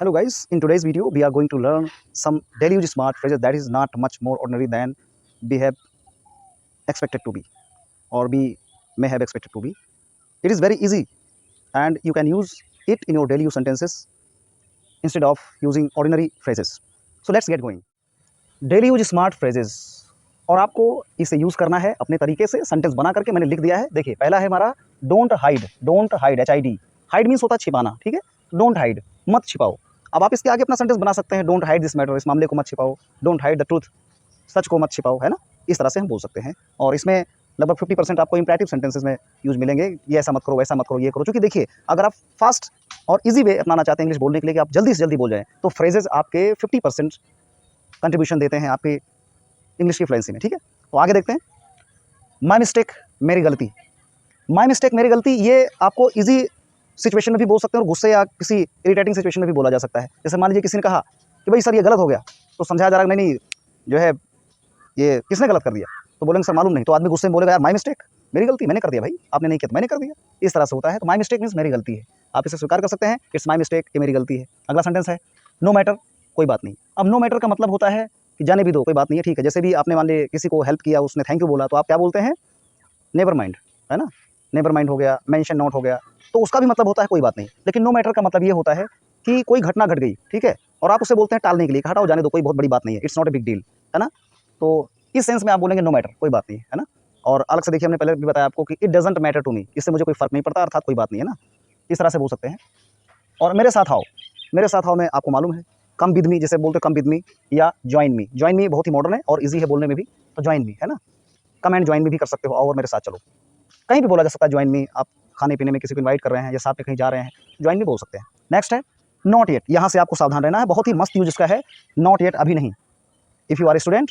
Hello guys, in today's video we are going to learn some daily use smart phrases that is not much more ordinary than we have expected to be or we may have expected to be. It is very easy and you can use it in your daily use sentences instead of using ordinary phrases. So let's get going. Daily use smart phrases और आपको इसे use करना है अपने तरीके से sentence बना करके मैंने लिख दिया है। देखिए पहला है हमारा don't hide HID। Hide means होता है छिपाना, ठीक है। डोंट हाइड मत छिपाओ। अब आप इसके आगे अपना सेंटेंस बना सकते हैं, डोंट हाइड दिस मैटर, इस मामले को मत छिपाओ। डोंट हाइड द ट्रूथ, सच को मत छिपाओ, है ना। इस तरह से हम बोल सकते हैं और इसमें लगभग 50% आपको इंपरेटिव सेंटेंसेस में यूज मिलेंगे। ये ऐसा मत करो, वैसा मत करो, ये करो। क्योंकि देखिए अगर आप फास्ट और ईजी वे अपनाना चाहते हैं इंग्लिश बोलने के लिए कि आप जल्दी से जल्दी बोल जाएं, तो फ्रेजेस आपके 50% कंट्रीब्यूशन देते हैं आपके इंग्लिश की फ्लुएंसी में, ठीक है। तो आगे देखते हैं। माई मिस्टेक, मेरी गलती। माई मिस्टेक, मेरी गलती, ये आपको ईजी सिचुएशन में भी बोल सकते हैं और गुस्से या किसी इरिटेटिंग सिचुएशन में भी बोला जा सकता है। जैसे मान लीजिए किसी ने कहा कि भाई सर ये गलत हो गया, तो समझाया जा रहा है नहीं जो है ये किसने गलत कर दिया, तो बोलेंगे सर मालूम नहीं। तो आदमी गुस्से में बोलेगा यार माई मिस्टेक, मेरी गलती, मैंने कर दिया भाई, आपने नहीं किया तो मैंने कर दिया। इस तरह से होता है। तो माई मिस्टेक मीन्स मेरी गलती है, आप इसे स्वीकार कर सकते हैं, इट्स माई मिस्टेक, ये मेरी गलती है। अगला सेंटेंस है नो मैटर, कोई बात नहीं। अब नो मैटर का मतलब होता है कि जाने भी दो, कोई बात नहीं है, ठीक है। जैसे भी आपने मान लीजिए किसी को हेल्प किया, उसने थैंक यू बोला, तो आप क्या बोलते हैं, नेवर माइंड, है ना। नेवर माइंड हो गया, मेंशन नॉट हो गया, तो उसका भी मतलब होता है कोई बात नहीं। लेकिन नो मैटर का मतलब ये होता है कि कोई घटना घट गई, ठीक है, और आप उसे बोलते हैं टालने के लिए, हटाओ जाने दो, कोई बहुत बड़ी बात नहीं है, it's not a big deal, है ना। तो इस सेंस में आप बोलेंगे नो मैटर, कोई बात नहीं है ना। और अलग से देखिए हमने पहले भी बताया आपको कि it doesn't matter to me, इससे मुझे कोई फर्क नहीं पड़ता, अर्थात कोई बात नहीं है ना। इस तरह से बोल सकते हैं। और मेरे साथ आओ, मेरे साथ आओ में आपको मालूम है कम विद मी, जैसे बोलते कम विद मी, या ज्वाइन मी। ज्वाइन मी बहुत ही मॉडर्न है और ईजी है बोलने में भी, तो ज्वाइन मी, है ना। कम एंड ज्वाइन मी भी कर सकते हो, और मेरे साथ चलो, कहीं भी बोला जा सकता है ज्वाइन मी। आप खाने पीने में किसी को इनवाइट कर रहे हैं या साथ में कहीं जा रहे हैं, ज्वाइन मी बोल सकते हैं। नेक्स्ट है नॉट येट, यहाँ से आपको सावधान रहना है, बहुत ही मस्त यूज इसका है, नॉट येट, अभी नहीं। If you are a student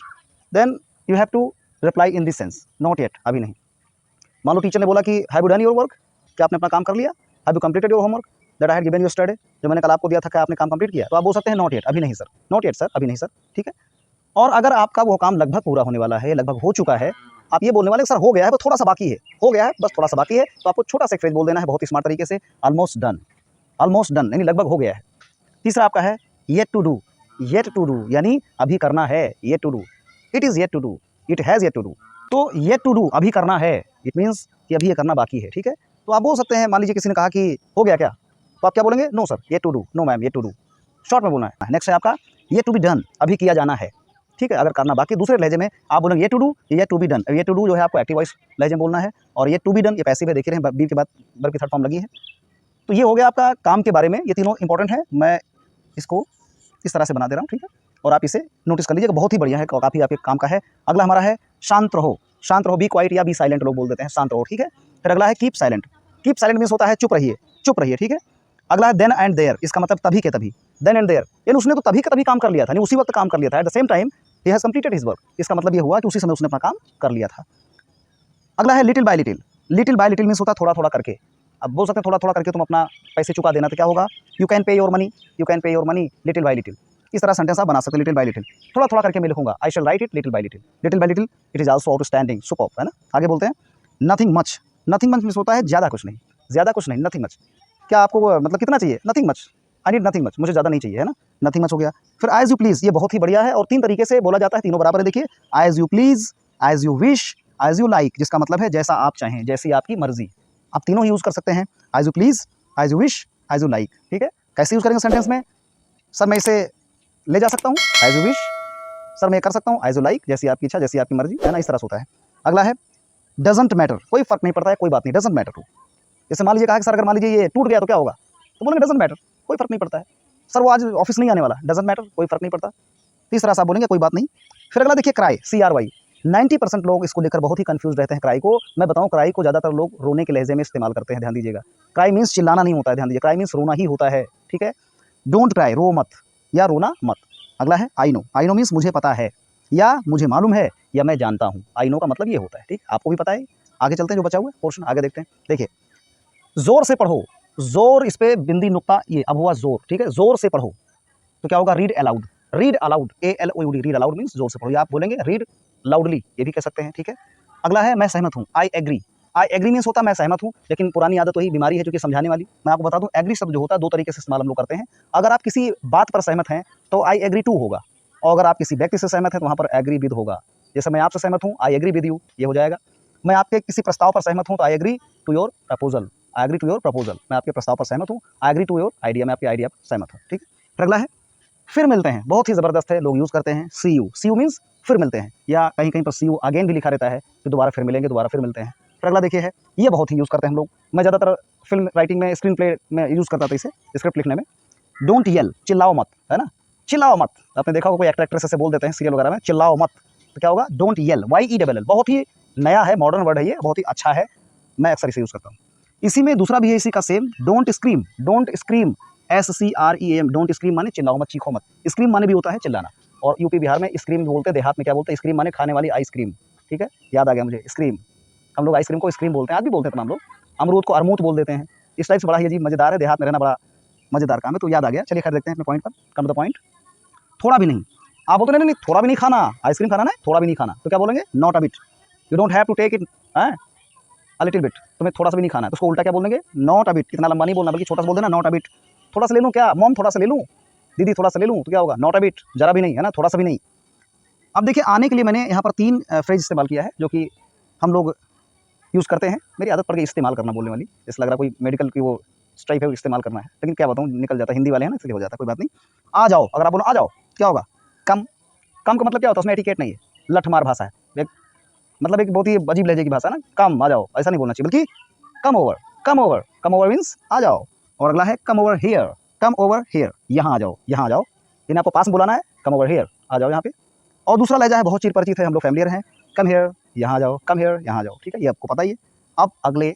then you have to reply in this sense, not yet, अभी नहीं। मान लो टीचर ने बोला कि have you done your work, क्या आपने अपना काम कर लिया, have you completed your homework that I had given you yesterday, जो मैंने कल आपको दिया था, क्या आपने काम कंप्लीट किया, तो आप बोल सकते हैं नॉट येट, अभी नहीं सर, नॉट येट सर, अभी नहीं सर, ठीक है। और अगर आपका वो काम लगभग पूरा होने वाला है, लगभग हो चुका है, आप ये बोलने वाले सर हो गया है, बस थोड़ा सा बाकी है, हो गया है बस थोड़ा सा बाकी है, तो आपको छोटा सा फ्रेज बोल देना है बहुत ही स्मार्ट तरीके से, ऑलमोस्ट डन, ऑलमोस्ट डन यानी लगभग हो गया है। तीसरा आपका है yet to do, yet to do यानी अभी करना है, yet to do, it is yet to do, it has yet to do. तो येट टू डू अभी करना है, इट मीन्स कि अभी ये करना बाकी है, ठीक है। तो आप बोल सकते हैं, मान लीजिए किसी ने कहा कि हो गया क्या, तो आप क्या बोलेंगे, no sir yet to do, no ma'am yet to do, short में बोलना है। नेक्स्ट है आपका येट टू बी डन, अभी किया जाना है, ठीक है। अगर करना बाकी, दूसरे लहजे में आप बोलेंगे ये टू डू, ये टू बी डन। ये टू डू जो है आपको एक्टिव वॉइस लहजे में बोलना है, और ये टू बी डन ये पैसिव है, देख रहे हैं बी के बाद वर्ब की थर्ड फॉर्म लगी है। तो ये हो गया आपका काम के बारे में, ये तीनों इंपॉर्टेंट है, मैं इसको इस तरह से बना दे रहा हूँ, ठीक है। और आप इसे नोटिस कर लीजिएगा, बहुत ही बढ़िया है, काफ़ी आपके काम का है। अगला हमारा है शांत रहो, शांत रहो, बी क्वाइट या बी साइलेंट लोग बोल देते हैं, शांत रहो, ठीक है। फिर अगला है keep silent, keep silent means होता है चुप रहिए, चुप रहिए, ठीक है। अगला है देन एंड देयर, इसका मतलब तभी के तभी, देन एंड देयर यानी उसने तो तभी के तभी काम कर लिया था, यानी उसी वक्त काम कर लिया था, at the same time he has completed his work, इसका मतलब ये हुआ कि उसी समय उसने अपना काम कर लिया था। अगला है little by little, little by little means होता है थोड़ा थोड़ा करके। अब बोल सकते हैं थोड़ा थोड़ा करके तुम अपना पैसे चुका देना, तो क्या होगा, you can pay your money, you can pay your money little by little. इस तरह सेंटेंस आप बना सकते हैं, लिटिल बाय लिटिल, थोड़ा थोड़ा करके मैं लिखूंगा, I shall write it little by little, little by little it is also outstanding, superb, है ना। आगे बोलते हैं nothing much, nothing much means होता है ज़्यादा कुछ नहीं, ज़्यादा कुछ नहीं, नथिंग मच। क्या आपको मतलब कितना चाहिए, nothing much, I need nothing much, मुझे ज़्यादा नहीं चाहिए, है ना, नथिंग मच हो गया। फिर एज यू प्लीज़, ये बहुत ही बढ़िया है और तीन तरीके से बोला जाता है, तीनों बराबर है। देखिए as you please, as you wish, as you like, जिसका मतलब है जैसा आप चाहें, जैसी आपकी मर्जी, आप तीनों ही यूज़ कर सकते हैं, as you please, as you wish, as you like, ठीक है। कैसे यूज़ करेंगे सेंटेंस में, सर मैं इसे ले जा सकता हूँ, एज यू विश, सर मैं कर सकता हूँ, एज यू लाइक, जैसी आपकी इच्छा, जैसी आपकी मर्जी, है ना, इस तरह से होता है। अगला है डजंट मैटर, कोई फर्क नहीं पड़ता है, कोई बात नहीं, डजंट मैटर टू। जैसे मान लीजिए कहा कि सर अगर मान लीजिए ये टूट गया तो क्या होगा, तो बोलेंगे डजंट मैटर, कोई फर्क नहीं पड़ता है। सर वो आज ऑफिस नहीं आने वाला, डजंट मैटर, कोई फर्क नहीं पड़ता। इस तरह से आप बोलेंगे कोई बात नहीं। फिर अगला देखिए क्राई, CRY, 90% लोग इसको लेकर बहुत ही कंफ्यूज रहते हैं। क्राई को मैं बताऊं, क्राई को ज़्यादातर लोग रोने के लहजे में इस्तेमाल करते हैं, ध्यान दीजिएगा। क्राई मीन्स चिल्लाना नहीं होता है, ध्यान दीजिए, क्राई मीन्स रोना ही होता है, ठीक है। डोंट क्राई, रो मत या रोना मत। अगला है I know, I know means मुझे पता है या मुझे मालूम है या मैं जानता हूँ, आई नो का मतलब ये होता है, ठीक, आपको भी पता है। आगे चलते हैं, जो बचा हुआ है पोर्शन आगे देखते हैं। देखिए जोर से पढ़ो, जोर इस पे बिंदी नुक्ता, ये अब हुआ जोर, ठीक है, जोर से पढ़ो, तो क्या होगा, read aloud, read aloud, ALOUD, read aloud means जोर से पढ़ो, या आप बोलेंगे रीड लाउडली, ये भी कह सकते हैं, ठीक है। अगला है मैं सहमत हूँ, I agree, I agree means होता है मैं सहमत हूँ, लेकिन पुरानी आदत वही बीमारी है जो कि समझाने वाली। मैं आपको बता दूँ, एग्री शब्द जो होता है दो तरीके से इस्तेमाल हम लोग करते हैं। अगर आप किसी बात पर सहमत हैं तो आई एग्री टू होगा, और अगर आप किसी व्यक्ति से सहमत हैं तो वहाँ पर एग्री विद होगा। जैसे मैं आपसे सहमत हूँ, आई एग्री विद यू, ये हो जाएगा। मैं आपके किसी प्रस्ताव पर सहमत हूँ तो I agree to your proposal, I agree to your proposal, मैं आपके प्रस्ताव पर सहमत हूँ। I agree to your idea, मैं आपके आइडिया पर सहमत हूँ। ठीक है, फिर अगला है फिर मिलते हैं, बहुत ही ज़बरदस्त है, लोग यूज़ करते हैं सी यू। सी यू मीन्स फिर मिलते हैं, या कहीं कहीं पर सी यू अगेन भी लिखा रहता है कि दोबारा फिर मिलेंगे, दोबारा फिर मिलते हैं। फिर अगला देखिए है, ये बहुत ही यूज़ करते हैं हम लोग। मैं ज़्यादातर फिल्म राइटिंग में, स्क्रीन प्ले में यूज़ करता था इसे, स्क्रिप्ट लिखने में। डोंट येल, चिल्लाओ मत, है ना, चिल्लाओ मत। आपने देखा होगा कोई एक्टर एक्ट्रेस ऐसे बोल देते हैं सीरियल वगैरह में, चिल्लाओ मत, तो क्या होगा, डोंट येल, YELL। बहुत ही नया है, मॉडर्न वर्ड है ये, बहुत ही अच्छा है, मैं अक्सर इसे यूज़ करता हूँ। इसी में दूसरा भी है इसी का same, don't scream. Don't scream, SCREAM, don't scream माने चिल्लाओ मत, चीखो मत। स्क्रीम माने भी होता है चिल्लाना, और यूपी बिहार में स्क्रीम बोलते हैं, देहात में क्या बोलते हैं, स्क्रीम माने खाने वाली आइसक्रीम। ठीक है, याद आ गया मुझे, स्क्रीम। हम लोग आइसक्रीम को स्क्रीम बोलते हैं, आज भी बोलते हैं तमाम लोग। अमरूद को अरमूद बोल देते हैं। इस टाइप से बड़ा ही अजीब मज़ेदार है, देहात में रहना बड़ा मज़ेदार काम है, तो याद आ गया। चलिए खैर देखते हैं अपने पॉइंट पर, कम द पॉइंट। थोड़ा भी नहीं, आप बोलते नहीं थोड़ा भी नहीं खाना, आइसक्रीम खाना ना, थोड़ा भी नहीं खाना, तो क्या बोलेंगे, not a bit. You don't have to take it a little bit, तुम्हें थोड़ा सा भी नहीं खाना है, तो उसको उल्टा क्या बोलेंगे, नॉट अ बिट। कितना लंबा नहीं बोलना, बल्कि छोटा सा बोल देना, नॉट अ बिट। थोड़ा सा ले लूँ क्या मॉम, थोड़ा सा ले लूँ दीदी, थोड़ा सा ले लूँ, तो क्या होगा, नॉट अ बिट, जरा भी नहीं, है ना, थोड़ा सा भी नहीं। अब देखिए, आने के लिए मैंने यहाँ पर 3 फ्रेज इस्तेमाल किया है जो कि हम लोग यूज़ करते हैं। मेरी आदत पड़ गई इस्तेमाल करना बोलने वाली, जैसे लग रहा कोई मेडिकल की वो स्ट्राइप है, वो इस्तेमाल करना है, लेकिन क्या बताऊँ, निकल जाता है, हिंदी वाले हैं ना, इसलिए हो जाता है, कोई बात नहीं। आ जाओ, अगर आप बोलो आ जाओ, क्या होगा, कम। कम का मतलब क्या होता है, उसमें एटिकेट नहीं है, लठमार भाषा है, मतलब एक बहुत ही अजीब लहजे की भाषा ना, कम आ जाओ, ऐसा नहीं बोलना चाहिए, बल्कि come over. Come over, come over means आ जाओ। और अगला है come over here, come over here, यहाँ आ जाओ, यहाँ आ जाओ। इन्हें आपको पास में बुलाना है, कम ओवर हियर, आ जाओ यहाँ पे। और दूसरा लहजा है, बहुत चीज परिचित है, हम लोग फैमिलियर हैं, कम हियर, यहाँ आ जाओ, कम हियर, यहाँ आ जाओ। ठीक है, ये आपको पता ही है। अब अगले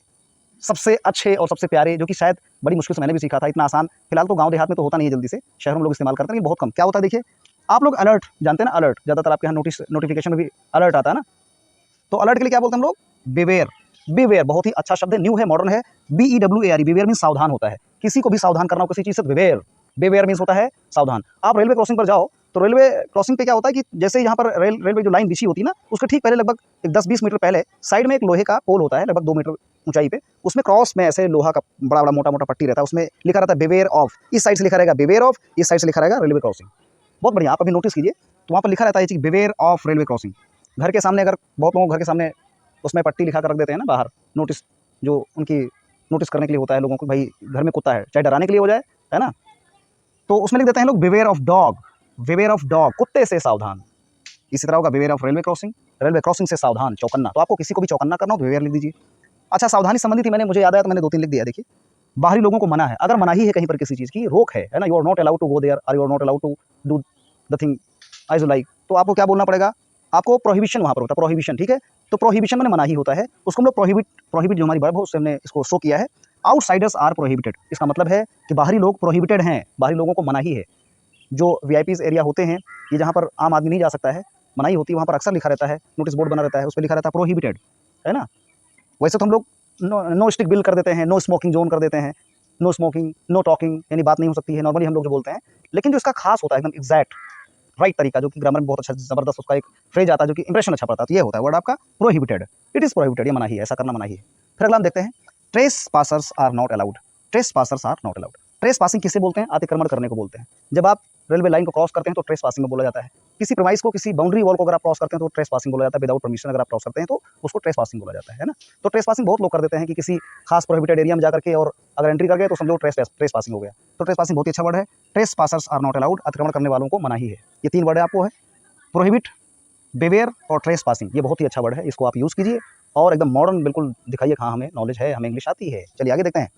सबसे अच्छे और सबसे प्यारे, जो कि शायद बड़ी मुश्किल से मैंने भी सीखा था, इतना आसान फिलहाल तो गांव देहात में तो होता नहीं है जल्दी से, शहरों में लोग इस्तेमाल करते हैं लेकिन बहुत कम। क्या होता है देखिए, आप लोग अलर्ट जानते हैं ना, अलर्ट ज़्यादातर आपके यहाँ नोटिफिकेशन में भी अलर्ट आता है ना, तो अलर्ट के लिए क्या बोलते हैं हम लोग, बिवेयर। बिवेयर बहुत ही अच्छा शब्द है, न्यू है, मॉडर्न है, BEWAR। बिवेयर मीन सावधान होता है, किसी को भी सावधान करना हो किसी चीज़ से, बिवेयर। बिवेयर मीन्स होता है सावधान। आप रेलवे क्रॉसिंग पर जाओ तो रेलवे क्रॉसिंग पे क्या होता है कि जैसे यहाँ पर रेलवे जो लाइन बिछी होती है ना, उसके ठीक पहले लगभग 10-20 मीटर पहले साइड में एक लोहे का पोल होता है, लगभग 2 मीटर ऊंचाई पे। उसमें क्रॉस में ऐसे लोहा का बड़ा बड़ा मोटा मोटा पट्टी रहता है, उसमें लिखा रहता है बिवेयर ऑफ। इस साइड से लिखा रहेगा बिवेयर ऑफ, इस साइड से लिखा रहेगा रेलवे क्रॉसिंग। बहुत बढ़िया, आप अभी नोटिस कीजिए, तो वहाँ पर लिखा रहता है बिवेयर ऑफ रेलवे क्रॉसिंग। घर के सामने, अगर बहुत लोगों घर के सामने उसमें पट्टी लिखा कर रख देते हैं ना बाहर, नोटिस जो उनकी नोटिस करने के लिए होता है लोगों को, भाई घर में कुत्ता है, चाहे डराने के लिए हो जाए, है ना, तो उसमें लिख देते हैं लोग beware of dog. Beware of dog, कुत्ते से सावधान। इसी तरह होगा beware of railway crossing, railway crossing से सावधान, चौकन्ना। तो आपको किसी को भी चौकन्ना करना हो तो बिवेयर लिख दीजिए। अच्छा, सावधानी संबंधी थी, मुझे याद आया तो मैंने 2-3 लिख दिया। देखिए, बाहरी लोगों को मना है, अगर मनाही है कहीं पर किसी चीज़ की, रोक है ना, you are not allowed to go there, और you are not allowed to do the thing as you like, तो आपको क्या बोलना पड़ेगा, आपको प्रोहिबिशन वहाँ पर होता है, प्रोहिबिशन। ठीक है, तो प्रोहिबिशन मैंने मनाही होता है, उसको हम लोग प्रोहिबिट जो हमारी वर्ब है उससे हमने इसको शो किया है। आउटसाइडर्स आर प्रोहिबिटेड, इसका मतलब है कि बाहरी लोग प्रोहिबिटेड हैं, बाहरी लोगों को मनाही है। जो VIPs एरिया होते हैं, ये जहाँ पर आम आदमी नहीं जा सकता है, मनाही होती है, वहाँ पर अक्सर लिखा रहता है, नोटिस बोर्ड बना रहता है, उस पर लिखा रहता है प्रोहिबिटेड, है ना। वैसे तो हम लोग नो स्टिक बिल कर देते हैं, नो स्मोकिंग जोन कर देते हैं, नो स्मोकिंग, नो टॉकिंग, यानी बात नहीं हो सकती है, नॉर्मली हम लोग जो बोलते हैं। लेकिन जो इसका खास होता है, एकदम एग्जैक्ट राइट तरीका, जो कि ग्रामर में बहुत अच्छा ज़बरदस्त उसका एक फ्रेज आता है, जो कि इंप्रेशन अच्छा पड़ता है, तो ये होता है वर्ड आपका प्रोहिबिटेड। इट इज़ प्रोहिबिटेड, ये मनाही है, ऐसा करना मनाही है। फिर अगला हम देखते हैं, trespassers are not allowed. Trespassers are not allowed. Trespassing किसे बोलते हैं, अतिक्रमण करने को बोलते हैं। जब आप रेलवे लाइन को क्रॉस करते हैं तो ट्रेस पासिंग में बोला जाता है। किसी प्रीमाइस को, किसी बाउंड्री वॉल को अगर आप क्रॉस करते हैं तो ट्रेस पासिंग बोला जाता है। विदाउट परमिशन अगर आप क्रॉस करते हैं तो उसको ट्रेस पासिंग बोला जाता है ना। तो ट्रेस पासिंग बहुत लोग कर देते हैं कि किसी खास प्रोहिबिटेड एरिया में जाकर के, और अगर एंट्री कर गए तो समझो ट्रेस पासिंग हो गया। तो ट्रेस पासिंग बहुत ही अच्छा वर्ड है। Trespassers are not allowed, अतिक्रमण करने वालों को मनाही है। ये 3 वर्ड है, आपको है प्रोहिबिट, बिवेयर और ट्रेस पासिंग। ये बहुत ही अच्छा वर्ड है, इसको आप यूज़ कीजिए और एकदम मॉडर्न बिल्कुल दिखाइए, हाँ हमें नॉलेज है, हमें इंग्लिश आती है। चलिए आगे देखते हैं।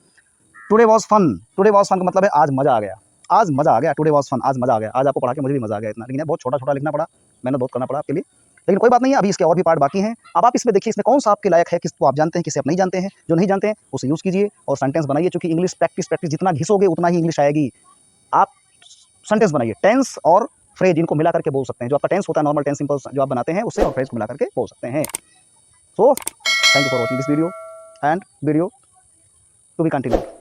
Today was fun. Today was fun का मतलब है आज मज़ा आ गया, आज मज़ा आ गया। टुडे वॉज फन, आज मज़ा आ गया। आज आपको पढ़ा के मुझे भी मज़ा आ गया इतना, लेकिन बहुत छोटा छोटा लिखना पड़ा, मेहनत बहुत करना पड़ा आपके लिए, लेकिन कोई बात नहीं है, अभी इसके और भी पार्ट बाकी हैं। अब आप इसमें देखिए, इसमें कौन सा आपके लायक है, किसको आप जानते हैं, किसे आप नहीं जानते हैं। जो नहीं जानते हैं उसे यूज़ कीजिए और सेंटेंस बनाइए, क्योंकि इंग्लिश प्रैक्टिस जितना घिसोगे उतना ही इंग्लिश आएगी। आप सेंटेंस बनाइए, टेंस और फ्रेज इनको मिला करके बोल सकते हैं। जो आपका टेंस होता है, नॉर्मल टेंस सिंपल जो आप बनाते हैं, उससे और फ्रेज को मिला करके बोल सकते हैं। So thank you for watching this video and video to be continued.